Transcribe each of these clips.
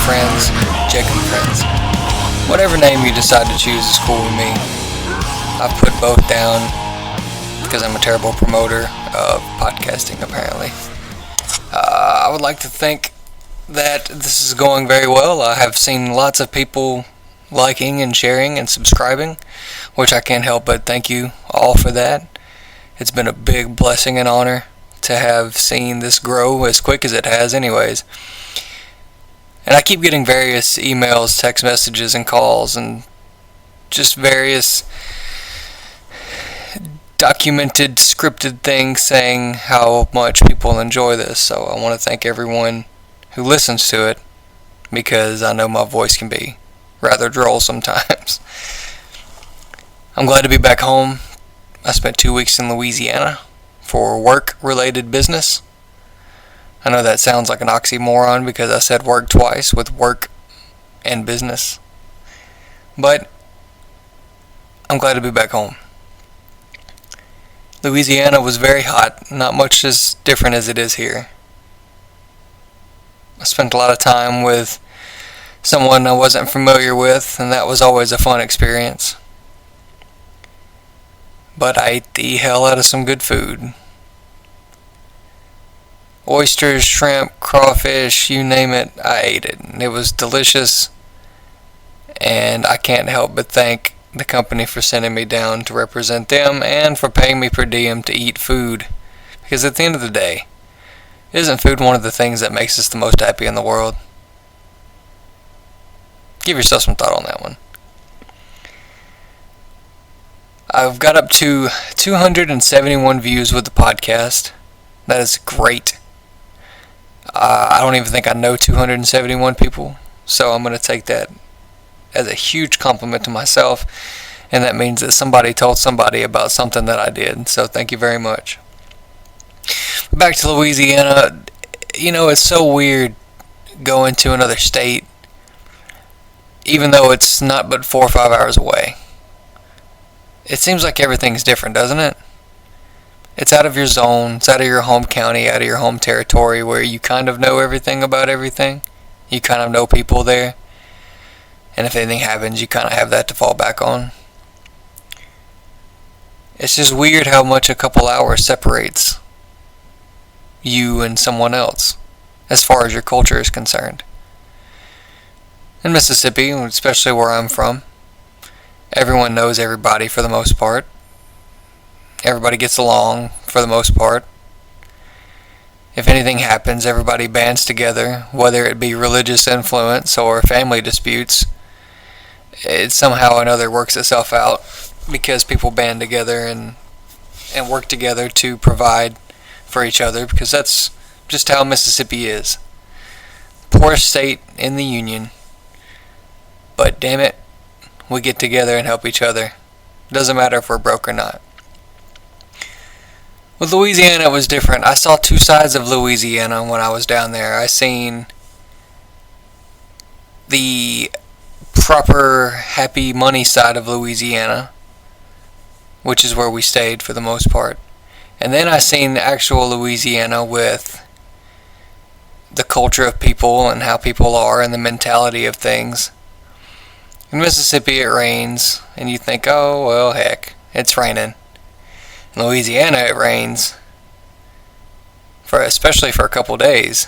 friends, Jacob Friends. Whatever name you decide to choose is cool with me. I've put both down because I'm a terrible promoter of podcasting, apparently. I would like to think that this is going very well. I have seen lots of people liking and sharing and subscribing, which I can't help but thank you all for that. It's been a big blessing and honor to have seen this grow as quick as it has anyways. And I keep getting various emails, text messages, and calls, and just various documented, scripted things saying how much people enjoy this. So I want to thank everyone who listens to it, because I know my voice can be rather droll sometimes. I'm glad to be back home. I spent 2 weeks in Louisiana for work-related business. I know that sounds like an oxymoron because I said work twice with work and business. But I'm glad to be back home. Louisiana was very hot, not much as different as it is here. I spent a lot of time with someone I wasn't familiar with, and that was always a fun experience. But I ate the hell out of some good food. Oysters, shrimp, crawfish, you name it, I ate it. It was delicious, and I can't help but thank the company for sending me down to represent them and for paying me per diem to eat food. Because at the end of the day, isn't food one of the things that makes us the most happy in the world? Give yourself some thought on that one. I've got up to 271 views with the podcast. That is great. I don't even think I know 271 people, so I'm going to take that as a huge compliment to myself, and that means that somebody told somebody about something that I did, so thank you very much. Back to Louisiana. You know, it's so weird going to another state, even though it's not but 4 or 5 hours away. It seems like everything's different, doesn't it? It's out of your zone, it's out of your home county, out of your home territory, where you kind of know everything about everything. You kind of know people there. And if anything happens, you kind of have that to fall back on. It's just weird how much a couple hours separates you and someone else, as far as your culture is concerned. In Mississippi, especially where I'm from, everyone knows everybody for the most part. Everybody gets along for the most part. If anything happens, everybody bands together, whether it be religious influence or family disputes. It somehow or another works itself out because people band together and work together to provide for each other, because that's just how Mississippi is. Poorest state in the Union, but damn it, we get together and help each other. Doesn't matter if we're broke or not. With Louisiana, it was different. I saw two sides of Louisiana when I was down there. I seen the proper happy money side of Louisiana, which is where we stayed for the most part. And then I seen actual Louisiana with the culture of people and how people are and the mentality of things. In Mississippi it rains, and you think, oh, well, heck, it's raining. In Louisiana it rains, especially for a couple days.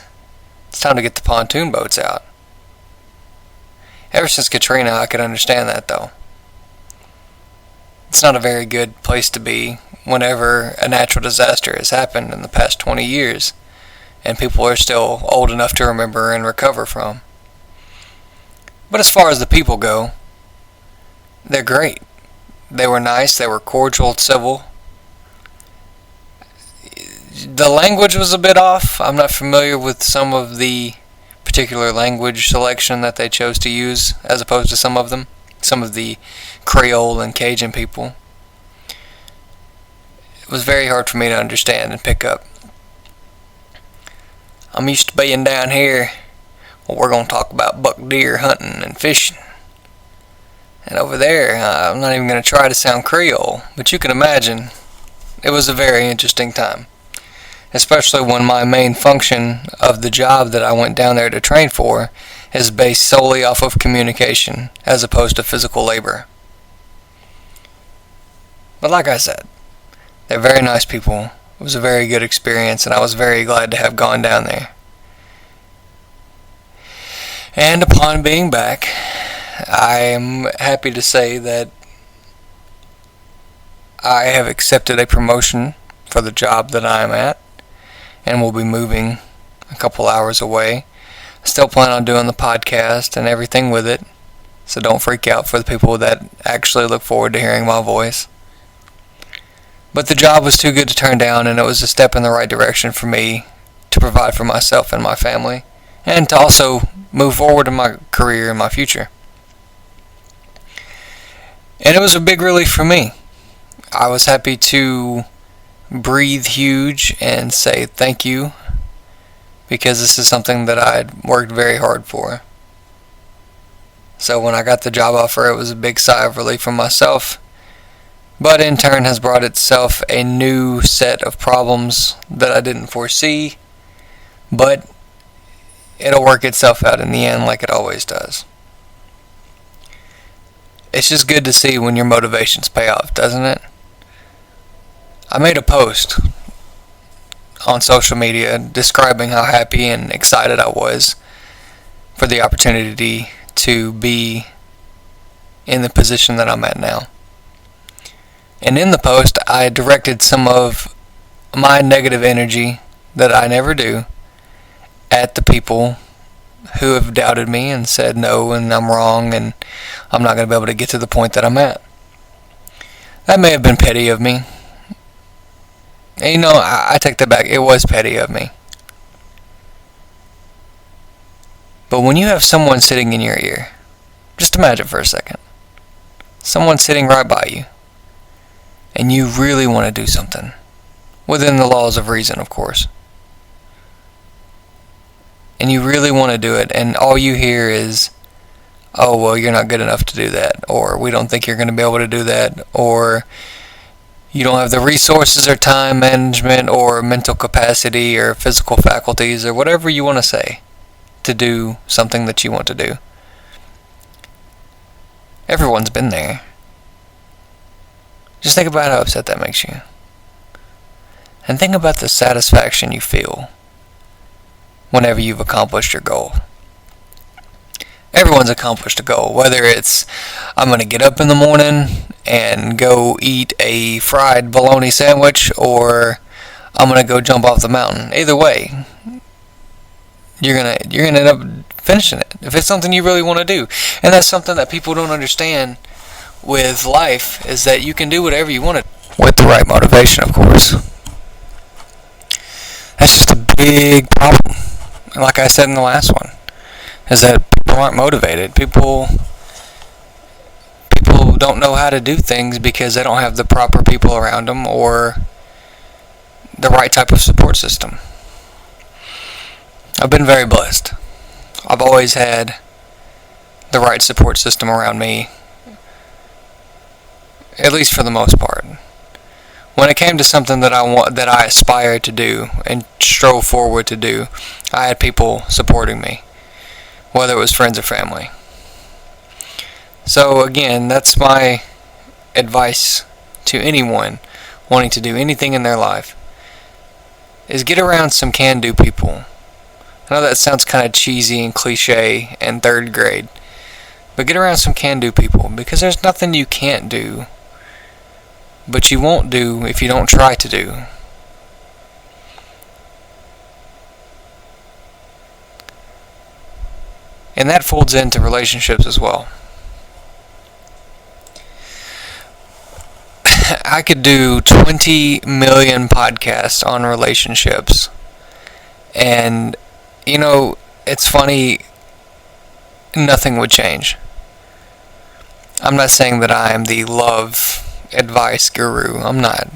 It's time to get the pontoon boats out. Ever since Katrina, I could understand that, though. It's not a very good place to be whenever a natural disaster has happened in the past 20 years, and people are still old enough to remember and recover from. But as far as the people go, they're great. They were nice, they were cordial, civil. The language was a bit off. I'm not familiar with some of the particular language selection that they chose to use, as opposed to some of the Creole and Cajun people. It was very hard for me to understand and pick up. I'm used to being down here. Well, we're going to talk about buck deer hunting and fishing. And over there, I'm not even going to try to sound Creole, but you can imagine it was a very interesting time. Especially when my main function of the job that I went down there to train for is based solely off of communication as opposed to physical labor. But like I said, they're very nice people. It was a very good experience, and I was very glad to have gone down there. And upon being back, I am happy to say that I have accepted a promotion for the job that I am at, and will be moving a couple hours away. I still plan on doing the podcast and everything with it, so don't freak out for the people that actually look forward to hearing my voice. But the job was too good to turn down, and it was a step in the right direction for me to provide for myself and my family, and to also move forward in my career and my future. And it was a big relief for me. I was happy to breathe huge and say thank you, because this is something that I had worked very hard for. So when I got the job offer, it was a big sigh of relief for myself, but in turn has brought itself a new set of problems that I didn't foresee, but it'll work itself out in the end like it always does. It's just good to see when your motivations pay off, doesn't it? I made a post on social media describing how happy and excited I was for the opportunity to be in the position that I'm at now. And in the post, I directed some of my negative energy that I never do at the people who have doubted me and said no, and I'm wrong, and I'm not going to be able to get to the point that I'm at. That may have been petty of me. And I take that back. It was petty of me. But when you have someone sitting in your ear, just imagine for a second, someone sitting right by you, and you really want to do something, within the laws of reason, of course, and you really want to do it, and all you hear is, oh, well, you're not good enough to do that, or we don't think you're going to be able to do that, or you don't have the resources or time management or mental capacity or physical faculties or whatever you want to say to do something that you want to do. Everyone's been there. Just think about how upset that makes you. And think about the satisfaction you feel whenever you've accomplished your goal. Everyone's accomplished a goal, whether it's I'm going to get up in the morning and go eat a fried bologna sandwich, or I'm going to go jump off the mountain. Either way, you're going to end up finishing it if it's something you really want to do. And that's something that people don't understand with life, is that you can do whatever you want to, with the right motivation, of course. That's just a big problem. And like I said in the last one, is that people aren't motivated. People don't know how to do things because they don't have the proper people around them or the right type of support system. I've been very blessed. I've always had the right support system around me, at least for the most part. When it came to something that I aspired to do and strove forward to do, I had people supporting me, whether it was friends or family. So again, that's my advice to anyone wanting to do anything in their life, is get around some can-do people. I know that sounds kind of cheesy and cliche and third grade, but get around some can-do people, because there's nothing you can't do, but you won't do if you don't try to do. And that folds into relationships as well. I could do 20 million podcasts on relationships. And, it's funny, nothing would change. I'm not saying that I am the love advice guru. I'm not.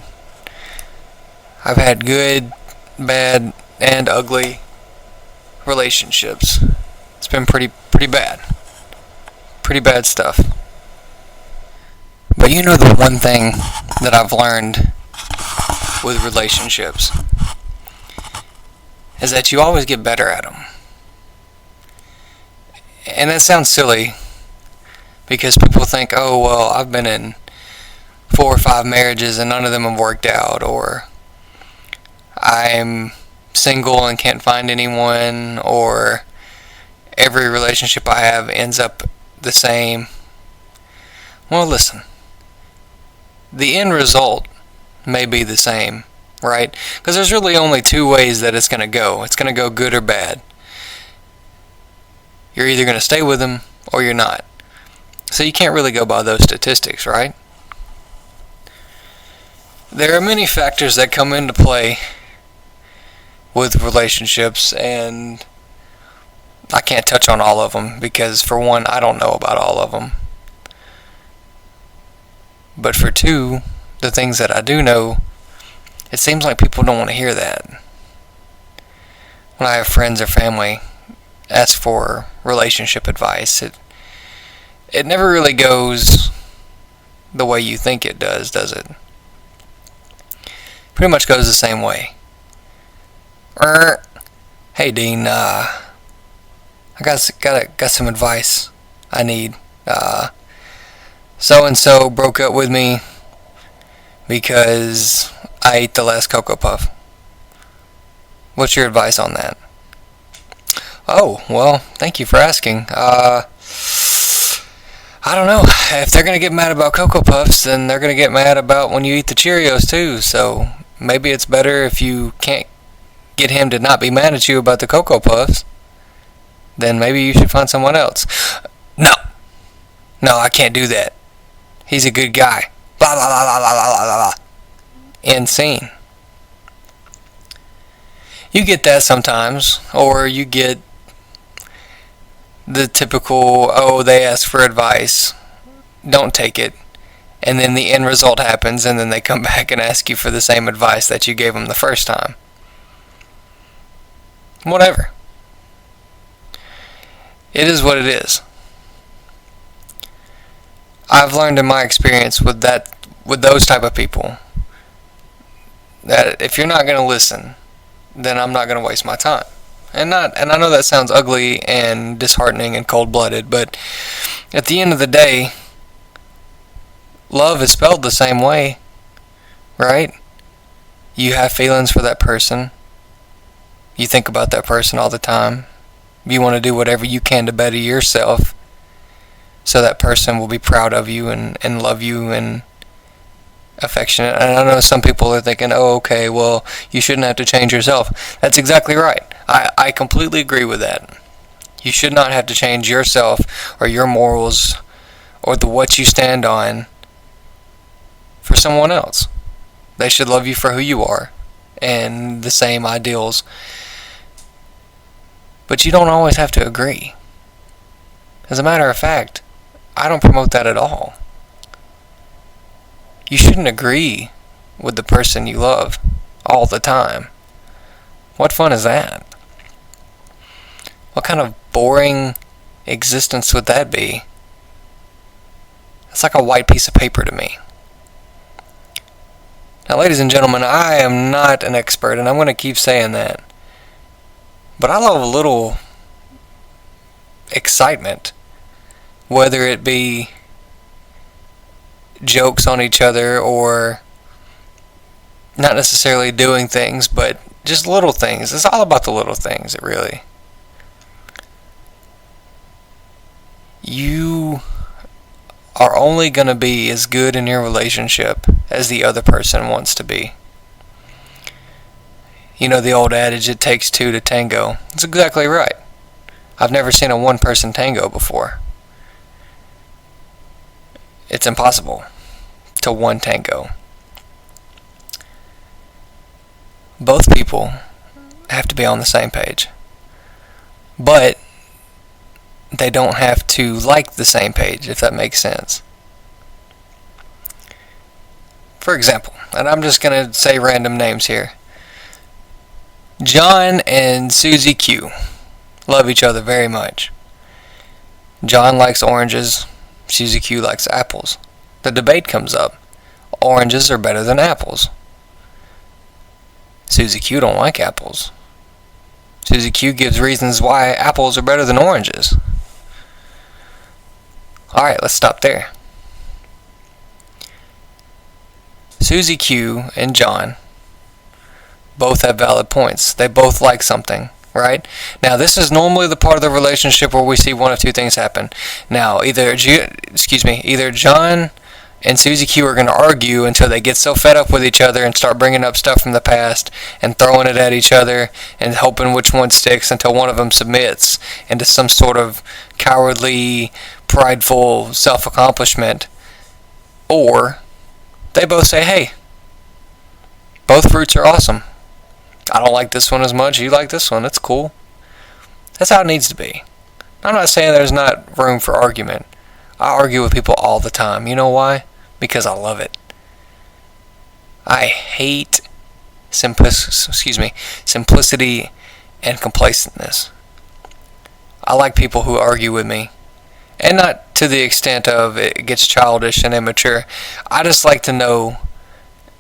I've had good, bad, and ugly relationships. It's been pretty bad. Pretty bad stuff. But the one thing that I've learned with relationships is that you always get better at them. And that sounds silly because people think, oh, well, I've been in 4 or 5 marriages and none of them have worked out, or I'm single and can't find anyone, or every relationship I have ends up the same. Well, listen, the end result may be the same, right? Because there's really only 2 ways that it's going to go. It's going to go good or bad. You're either going to stay with them or you're not. So you can't really go by those statistics, right? There are many factors that come into play with relationships, and I can't touch on all of them because, for one, I don't know about all of them. But for 2, the things that I do know, it seems like people don't want to hear that. When I have friends or family ask for relationship advice, it never really goes the way you think it does it? Pretty much goes the same way. Hey Dean, I got some advice I need. So and so broke up with me because I ate the last Cocoa Puff. What's your advice on that? Oh, well, thank you for asking. I don't know. If they're going to get mad about Cocoa Puffs, then they're going to get mad about when you eat the Cheerios too. So maybe it's better if you can't get him to not be mad at you about the Cocoa Puffs, then maybe you should find someone else. No, I can't do that. He's a good guy. Blah, blah, blah, blah, blah, blah, blah. End scene. You get that sometimes, or you get the typical, oh, they ask for advice, don't take it, and then the end result happens, and then they come back and ask you for the same advice that you gave them the first time. Whatever. It is what it is. I've learned in my experience with those type of people, that if you're not going to listen, then I'm not going to waste my time. And I know that sounds ugly and disheartening and cold-blooded, but at the end of the day, love is spelled the same way, right? You have feelings for that person. You think about that person all the time. You want to do whatever you can to better yourself so that person will be proud of you and love you and affectionate. And I know some people are thinking, oh, okay, well, you shouldn't have to change yourself. That's exactly right. I completely agree with that. You should not have to change yourself or your morals or what you stand on for someone else. They should love you for who you are and the same ideals. But you don't always have to agree. As a matter of fact, I don't promote that at all. You shouldn't agree with the person you love all the time. What fun is that? What kind of boring existence would that be? It's like a white piece of paper to me. Now, ladies and gentlemen, I am not an expert, and I'm going to keep saying that. But I love a little excitement, whether it be jokes on each other or not necessarily doing things, but just little things. It's all about the little things, it really. You are only going to be as good in your relationship as the other person wants to be. You know the old adage, it takes 2 to tango. That's exactly right. I've never seen a one-person tango before. It's impossible to one tango. Both people have to be on the same page. But they don't have to like the same page, if that makes sense. For example, and I'm just going to say random names here. John and Susie Q love each other very much. John likes oranges, Susie Q likes apples. The debate comes up. Oranges are better than apples. Susie Q don't like apples. Susie Q gives reasons why apples are better than oranges. Alright, let's stop there. Susie Q and John both have valid points. They both like something, right? Now, this is normally the part of the relationship where we see one of two things happen. Now, either John and Susie Q are going to argue until they get so fed up with each other and start bringing up stuff from the past and throwing it at each other and hoping which one sticks until one of them submits into some sort of cowardly, prideful self-accomplishment. Or they both say, hey, both fruits are awesome. I don't like this one as much. You like this one. It's cool. That's how it needs to be. I'm not saying there's not room for argument. I argue with people all the time. You know why? Because I love it. I hate simplicity and complacentness. I like people who argue with me. And not to the extent of it gets childish and immature. I just like to know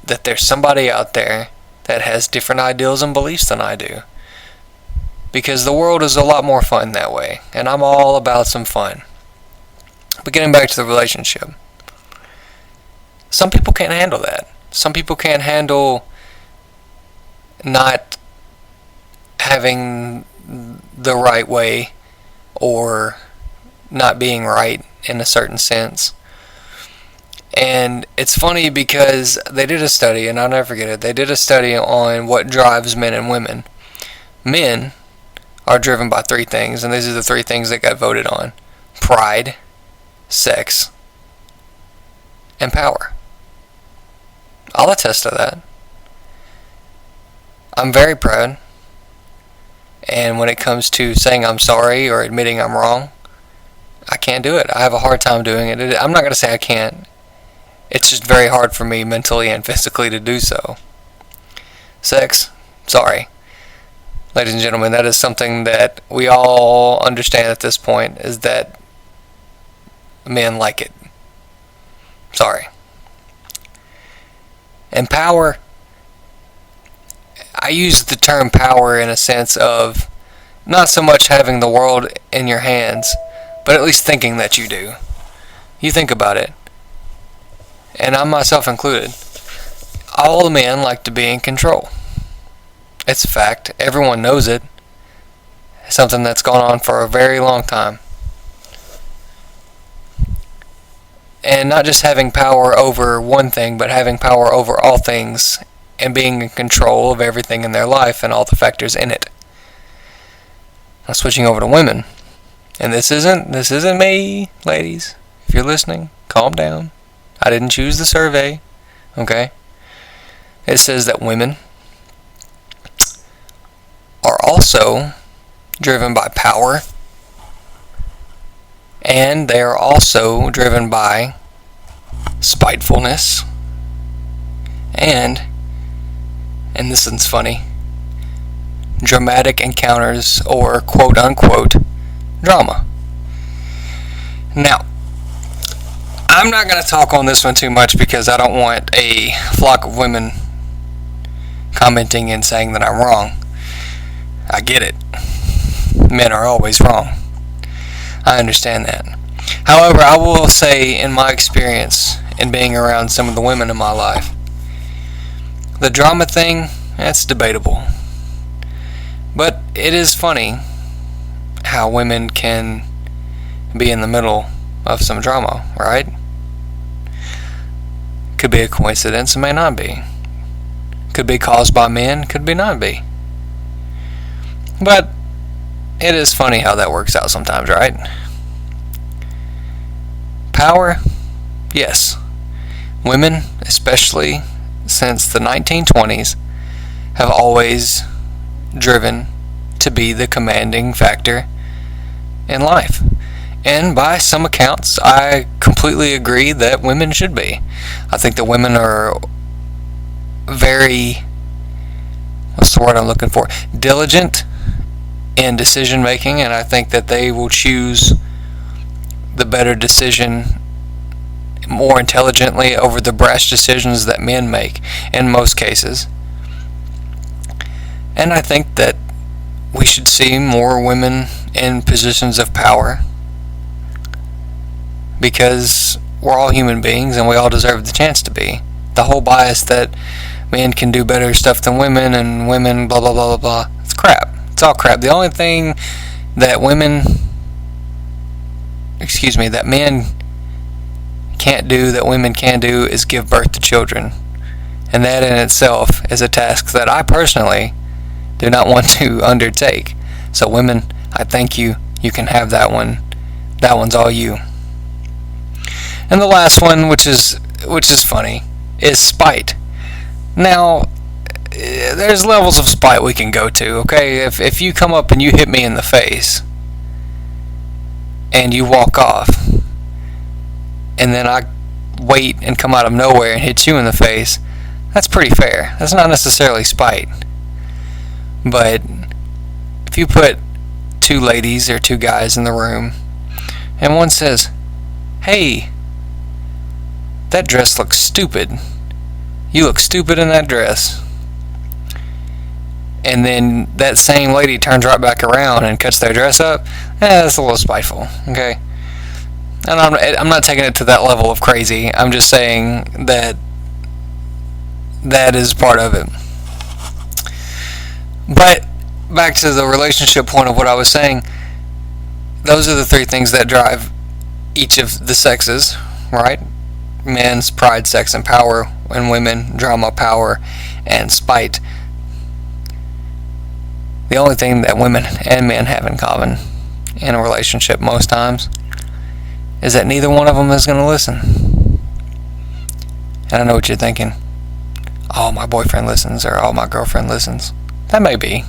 that there's somebody out there that has different ideals and beliefs than I do. Because the world is a lot more fun that way. And I'm all about some fun. But getting back to the relationship. Some people can't handle that. Some people can't handle not having the right way or not being right in a certain sense. And it's funny because they did a study, and I'll never forget it. They did a study on what drives men and women. Men are driven by three things, and these are the three things that got voted on: pride, sex, and power. I'll attest to that. I'm very proud. And when it comes to saying I'm sorry or admitting I'm wrong, I can't do it. I have a hard time doing it. I'm not going to say I can't. It's just very hard for me mentally and physically to do so. Sex, sorry. Ladies and gentlemen, that is something that we all understand at this point, is that men like it. Sorry. And power, I use the term power in a sense of not so much having the world in your hands, but at least thinking that you do. You think about it. And I'm myself included. All the men like to be in control. It's a fact. Everyone knows it. It's something that's gone on for a very long time. And not just having power over one thing, but having power over all things and being in control of everything in their life and all the factors in it. Now switching over to women. And this isn't me, ladies. If you're listening, calm down. I didn't choose the survey. Okay? It says that women are also driven by power, and they are also driven by spitefulness, and this one's funny, dramatic encounters, or quote-unquote drama. Now, I'm not going to talk on this one too much because I don't want a flock of women commenting and saying that I'm wrong. I get it. Men are always wrong. I understand that. However, I will say, in my experience in being around some of the women in my life, the drama thing, that's debatable. But it is funny how women can be in the middle of some drama, right? Could be a coincidence, it may not be. Could be caused by men, could be not be. But it is funny how that works out sometimes, right? Power, yes. Women, especially since the 1920s, have always driven to be the commanding factor in life. And by some accounts, I completely agree that women should be. I think that women are very, what's the word I'm looking for? Diligent in decision making, and I think that they will choose the better decision more intelligently over the brash decisions that men make in most cases. And I think that we should see more women in positions of power. because we're all human beings and we all deserve the chance to be. The whole bias that men can do better stuff than women and women blah blah blah blah blah, it's crap. It's all crap. The only thing that that men can't do that women can do is give birth to children. And that in itself is a task that I personally do not want to undertake. So women, I thank you. You can have that one. That one's all you. And the last one, which is funny, is spite. Now, there's levels of spite we can go to, okay? If you come up and you hit me in the face, and you walk off, and then I wait and come out of nowhere and hit you in the face, that's pretty fair. That's not necessarily spite. But if you put two ladies or two guys in the room, and one says, "Hey, that dress looks stupid. You look stupid in that dress." And then that same lady turns right back around and cuts their dress up, that's a little spiteful, okay? And I'm not taking it to that level of crazy. I'm just saying that is part of it. But back to the relationship point of what I was saying, those are the three things that drive each of the sexes, right? Men's pride, sex, and power, and women, drama, power, and spite. The only thing that women and men have in common in a relationship most times is that neither one of them is going to listen. And I know what you're thinking. Oh, my boyfriend listens, or oh, my girlfriend listens. That may be.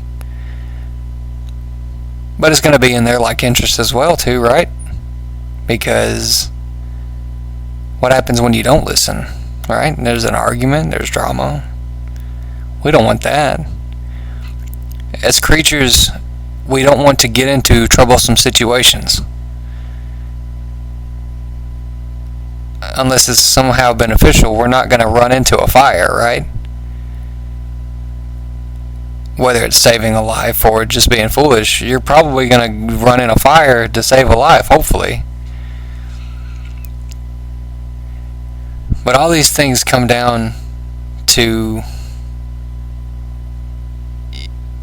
But it's going to be in their like interest as well too, right? Because what happens when you don't listen, right? There's an argument, there's drama. We don't want that. As creatures, we don't want to get into troublesome situations unless it's somehow beneficial. We're not going to run into a fire, right? Whether it's saving a life or just being foolish, you're probably going to run in a fire to save a life, hopefully. But all these things come down to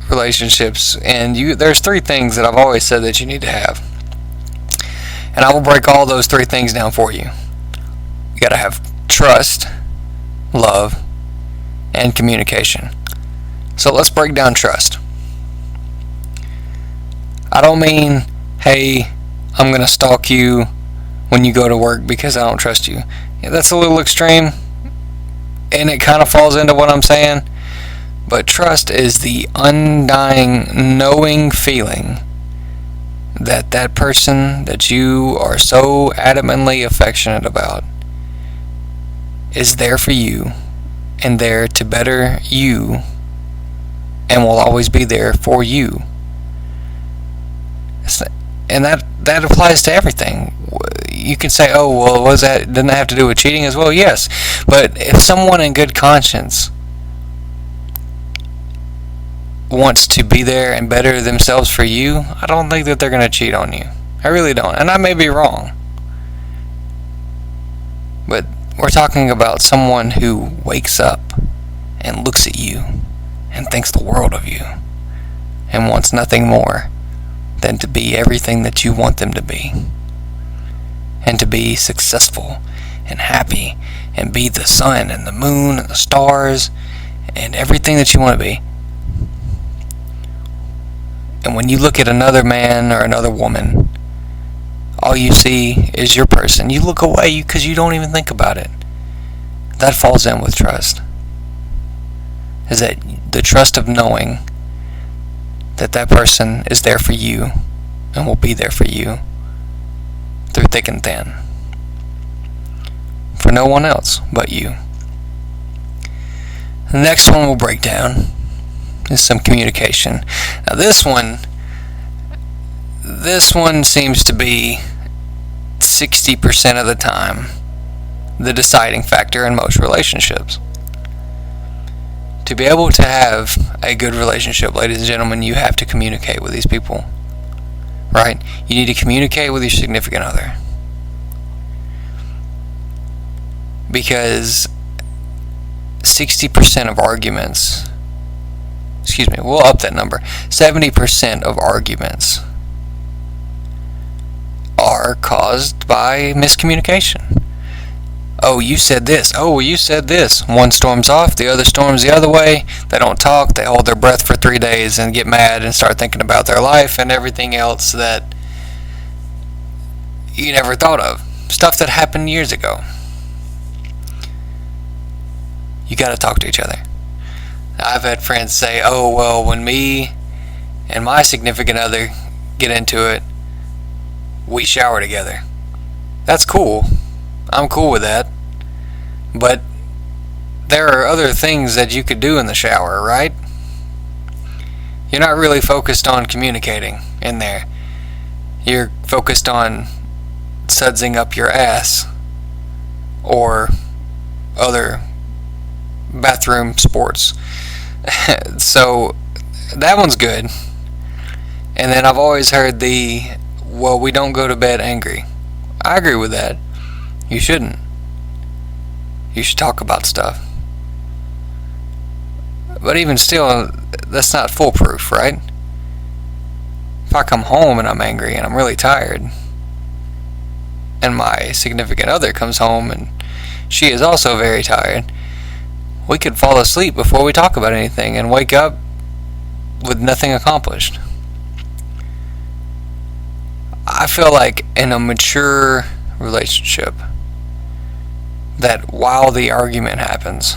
relationships, and there's three things that I've always said that you need to have, and I will break all those three things down for you. You got to have trust, love, and communication. So let's break down trust. I don't mean, hey, I'm going to stalk you when you go to work because I don't trust you. Yeah, that's a little extreme, and it kind of falls into what I'm saying. But trust is the undying, knowing feeling that that person that you are so adamantly affectionate about is there for you and there to better you and will always be there for you. And that applies to everything. You can say, oh, well, didn't that have to do with cheating as well? Yes. But if someone in good conscience wants to be there and better themselves for you, I don't think that they're going to cheat on you. I really don't. And I may be wrong. But we're talking about someone who wakes up and looks at you and thinks the world of you and wants nothing more than to be everything that you want them to be, and to be successful and happy and be the sun and the moon and the stars and everything that you want to be. And when you look at another man or another woman, all you see is your person. You look away because you don't even think about it. That falls in with trust. Is that the trust of knowing that that person is there for you and will be there for you through thick and thin. For no one else but you. The next one we'll break down is some communication. Now this one seems to be 60% of the time the deciding factor in most relationships. To be able to have a good relationship, ladies and gentlemen, you have to communicate with these people, right? You need to communicate with your significant other. Because 60% of arguments, we'll up that number, 70% of arguments are caused by miscommunication. Oh, you said this. Oh, you said this. One storms off, the other storms the other way. They don't talk. They hold their breath for 3 days and get mad and start thinking about their life and everything else that you never thought of. Stuff that happened years ago. You got to talk to each other. I've had friends say, oh, well, when me and my significant other get into it, we shower together. That's cool. I'm cool with that. But there are other things that you could do in the shower, right? You're not really focused on communicating in there. You're focused on sudsing up your ass or other bathroom sports. So that one's good. And then I've always heard well, we don't go to bed angry. I agree with that. You shouldn't. You should talk about stuff. But even still, that's not foolproof, right? If I come home and I'm angry and I'm really tired, and my significant other comes home and she is also very tired, we could fall asleep before we talk about anything and wake up with nothing accomplished. I feel like in a mature relationship that while the argument happens,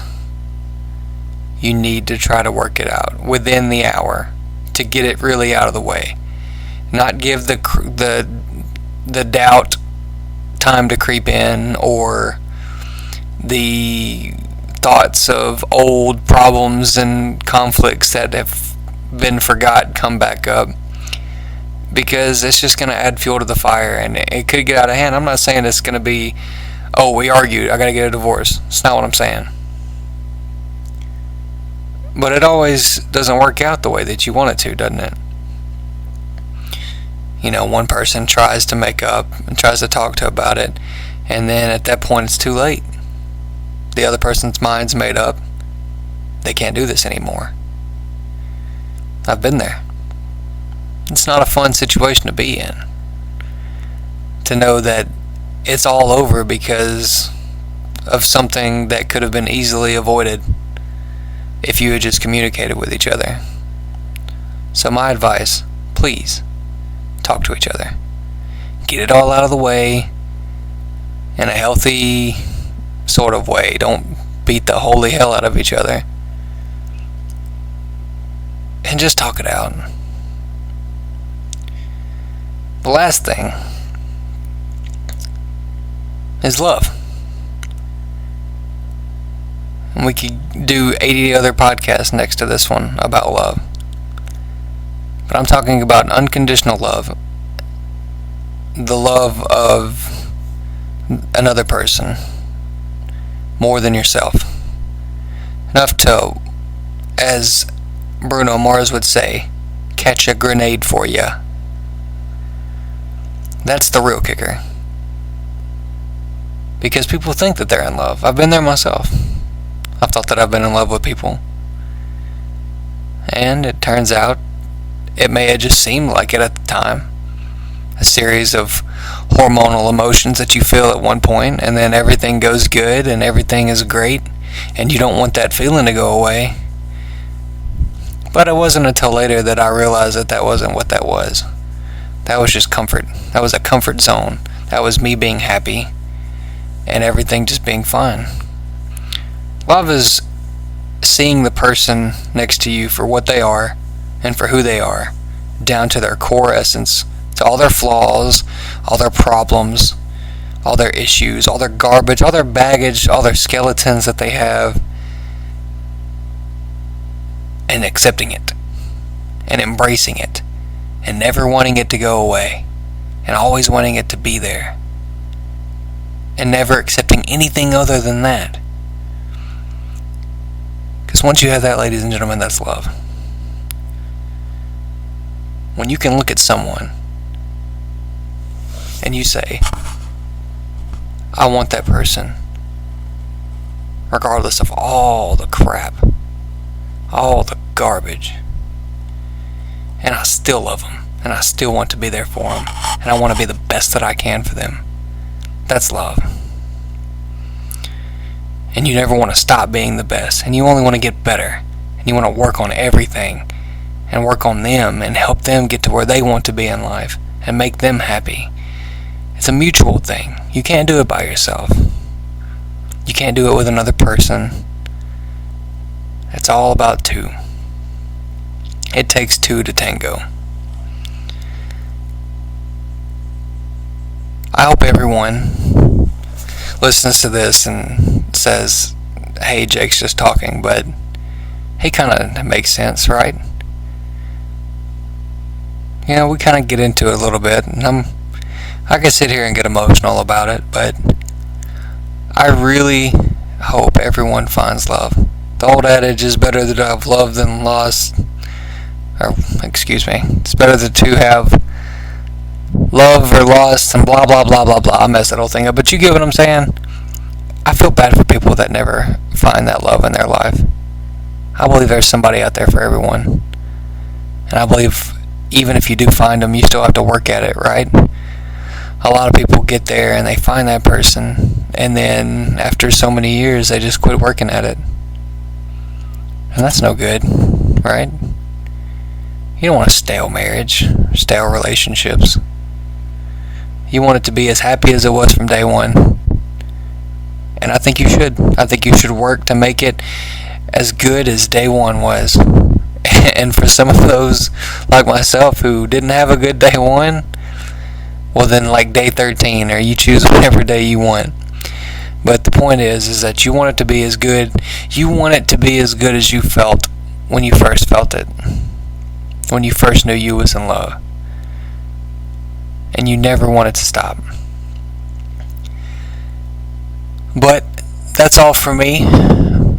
you need to try to work it out within the hour to get it really out of the way. Not give the doubt time to creep in, or the thoughts of old problems and conflicts that have been forgot come back up, because it's just going to add fuel to the fire and it could get out of hand. I'm not saying it's going to be, oh, we argued, I got to get a divorce. It's not what I'm saying. But it always doesn't work out the way that you want it to, doesn't it? You know, one person tries to make up and tries to talk to about it, and then at that point it's too late. The other person's mind's made up. They can't do this anymore. I've been there. It's not a fun situation to be in. To know that it's all over because of something that could have been easily avoided if you had just communicated with each other. So my advice, please, talk to each other. Get it all out of the way in a healthy sort of way. Don't beat the holy hell out of each other. And just talk it out. The last thing is love. And we could do 80 other podcasts next to this one about love. But I'm talking about unconditional love. The love of another person more than yourself. Enough to, as Bruno Mars would say, catch a grenade for ya. That's the real kicker. Because people think that they're in love. I've been there myself. I've thought that I've been in love with people. And it turns out it may have just seemed like it at the time. A series of hormonal emotions that you feel at one point, and then everything goes good and everything is great, and you don't want that feeling to go away. But it wasn't until later that I realized that that wasn't what that was. That was just comfort. That was a comfort zone. That was me being happy and everything just being fine. Love is seeing the person next to you for what they are and for who they are, down to their core essence, to all their flaws, all their problems, all their issues, all their garbage, all their baggage, all their skeletons that they have, and accepting it and embracing it and never wanting it to go away and always wanting it to be there and never accepting anything other than that. Because once you have that, ladies and gentlemen, that's love. When you can look at someone and you say, I want that person regardless of all the crap, all the garbage. And I still love them, and I still want to be there for them, and I want to be the best that I can for them. That's love. And you never want to stop being the best, and you only want to get better, and you want to work on everything, and work on them, and help them get to where they want to be in life, and make them happy. It's a mutual thing. You can't do it by yourself. You can't do it with another person. It's all about two. It takes two to tango. I hope everyone listens to this and says, hey, Jake's just talking, but he kind of makes sense, right? You know, we kind of get into it a little bit, and I can sit here and get emotional about it, but I really hope everyone finds love. The old adage is better to have loved than lost. It's better to have love or lost and blah blah blah blah blah. I messed that whole thing up, but you get what I'm saying? I feel bad for people that never find that love in their life. I believe there's somebody out there for everyone. And I believe even if you do find them, you still have to work at it, right? A lot of people get there and they find that person, and then after so many years, they just quit working at it. And that's no good, right? You don't want a stale marriage, stale relationships. You want it to be as happy as it was from day one. And I think you should. I think you should work to make it as good as day one was. And for some of those, like myself, who didn't have a good day one, well then like day 13, or you choose whatever day you want. But the point is that you want it to be as good. You want it to be as good as you felt when you first felt it. When you first knew you was in love. And you never want it to stop. But that's all for me.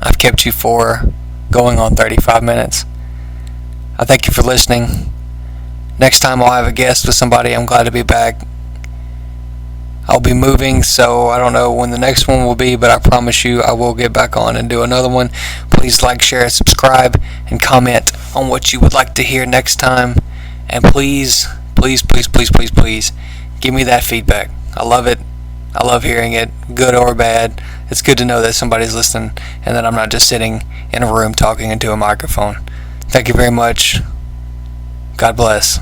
I've kept you for going on 35 minutes. I thank you for listening. Next time I'll have a guest with somebody. I'm glad to be back. I'll be moving, so I don't know when the next one will be, but I promise you I will get back on and do another one. Please like, share, subscribe, and comment on what you would like to hear next time. And please, please, please, please, please, please, give me that feedback. I love it. I love hearing it, good or bad. It's good to know that somebody's listening and that I'm not just sitting in a room talking into a microphone. Thank you very much. God bless.